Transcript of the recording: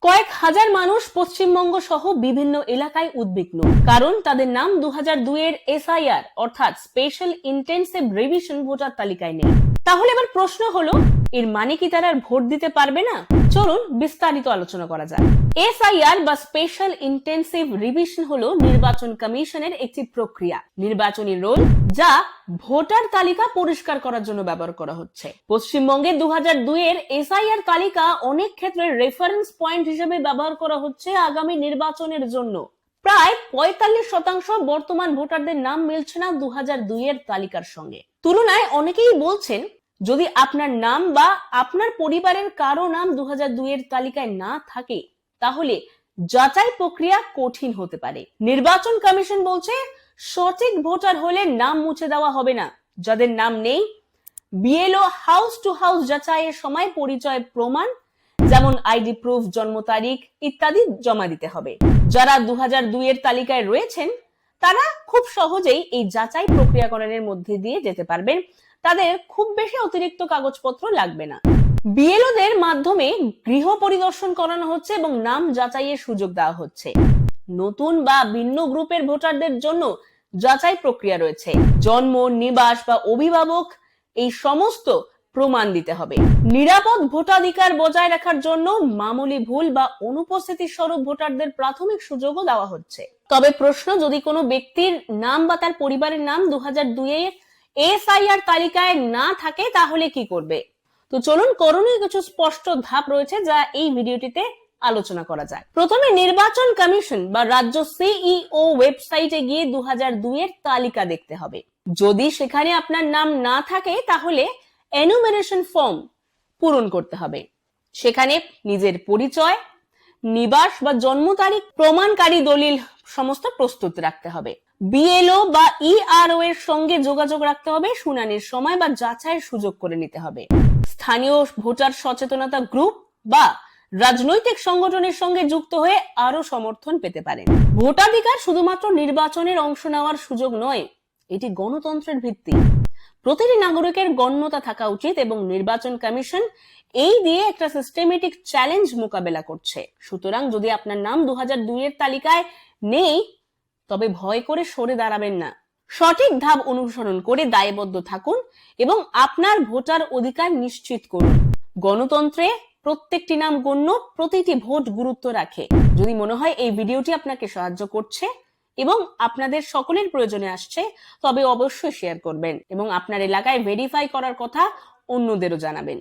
কয়েক হাজার মানুষ পশ্চিমবঙ্গ সহ বিভিন্ন এলাকায় উদ্বিগ্ন, কারণ তাদের নাম 2002 এর এসআইআর অর্থাৎ স্পেশাল ইন্টেনসিভ রিভিশন ভোটার তালিকায় নেই। তাহলে এবার প্রশ্ন হলো, এর মানে কি তারা আর ভোট দিতে পারবে না? চলুন বিস্তারিত আলোচনা করা যাক। এসআইআর বা স্পেশাল ইন্টেনসিভ রিভিশন হলো নির্বাচন কমিশনের একটি প্রক্রিয়া, নির্বাচনী রোল, যা ভোটার তালিকা পরিষ্কার করার জন্য ব্যবহার করা হচ্ছে। পশ্চিমবঙ্গে 2002 এর এসআইআর তালিকা অনেক ক্ষেত্রে রেফারেন্স পয়েন্ট হিসেবে ব্যবহার করা হচ্ছে আগামী নির্বাচনের জন্য। প্রায় 45% বর্তমান ভোটারদের নাম মিলছে না 2002 এর তালিকার সঙ্গে। তুলনায় অনেকেই বলছেন, যদি আপনার নাম বা আপনার পরিবারের কারো নাম 2002 এর তালিকায় না থাকে, তাহলে যাচাই প্রক্রিয়া কঠিন হতে পারে। নির্বাচন কমিশন বলছে, সঠিক ভোটার হলে নাম মুছে দেওয়া হবে না। যাদের নাম নেই, বিএলও হাউস টু হাউস যাচাইয়ের সময় পরিচয় প্রমাণ যেমন আইডি প্রুফ, জন্ম তারিখ ইত্যাদি জমা দিতে হবে। যারা 2002 এর তালিকায় রয়েছেন, তারা খুব সহজেই এই যাচাই প্রক্রিয়াকরণের মধ্যে দিয়ে যেতে পারবেন। তাদের খুব বেশি অতিরিক্ত কাগজপত্র লাগবে না। বিএলওদের মাধ্যমে গৃহ পরিদর্শন করানো হচ্ছে এবং নাম যাচাইয়ের সুযোগ দেওয়া হচ্ছে। নতুন বা ভিন্ন গ্রুপের ভোটারদের জন্য যাচাই প্রক্রিয়া রয়েছে। জন্ম, নিবাস বা অভিভাবক এই সমস্ত প্রমাণ দিতে হবে। নিরাপদ ভোটাধিকার বজায় রাখার জন্য মামুলি ভুল বা অনুপস্থিতি স্বরূপ ভোটারদের প্রাথমিক সুযোগও দেওয়া হচ্ছে। তবে প্রশ্ন, যদি কোনো ব্যক্তির নাম বা তার পরিবারের নাম 2002 এর এসআইআর তালিকায় না থাকে, তাহলে কি করবে? তো চলুন করণীয় কিছু স্পষ্ট ধাপ রয়েছে, যা এই ভিডিওটিতে আলোচনা করা যায়। প্রথমে নির্বাচন কমিশন বা রাজ্য সিইও ওয়েবসাইটে গিয়ে 2002 এর তালিকা দেখতে হবে। যদি সেখানে আপনার নাম না থাকে, তাহলে এনুমেরেশন ফর্ম পূরণ করতে হবে। সেখানে নিজের পরিচয়, নিবাস বা জন্ম তারিখ প্রমাণকারী দলিল সমস্ত প্রস্তুত রাখতে হবে। বিএলও বা ইআরও এর সঙ্গে যোগাযোগ রাখতে হবে। শুনানির সময় বা যাচাইয়ের সুযোগ করে নিতে হবে। স্থানীয় ভোটার সচেতনতা গ্রুপ বা রাজনৈতিক সংগঠনের সঙ্গে যুক্ত হয়ে আরো সমর্থন পেতে পারেন। ভোটাধিকার শুধুমাত্র নির্বাচনের অংশ নেওয়ার সুযোগ নয়, এটি গণতন্ত্রের ভিত্তি। প্রতিটি নাগরিকের গণ্যতা থাকা উচিত এবং নির্বাচন কমিশন এই দিয়ে একটা সিস্টেমেটিক চ্যালেঞ্জ মোকাবেলা করছে। সুতরাং যদি আপনার নাম 2002 এর তালিকায় নেই, তবে ভয় করে সরে দাঁড়াবেন না। সঠিক ধাপ অনুসরণ করে দায়বদ্ধ থাকুন এবং আপনার ভোটার অধিকার নিশ্চিত করুন। গণতন্ত্রে প্রত্যেকটি নাম গণ্য, প্রতিটি ভোট গুরুত্ব রাখে। যদি মনে হয় এই ভিডিওটি আপনাকে সাহায্য করছে এবং আপনাদের সকলের প্রয়োজনে আসছে, তবে অবশ্যই শেয়ার করবেন এবং আপনার এলাকায় ভেরিফাই করার কথা অন্যদেরও জানাবেন।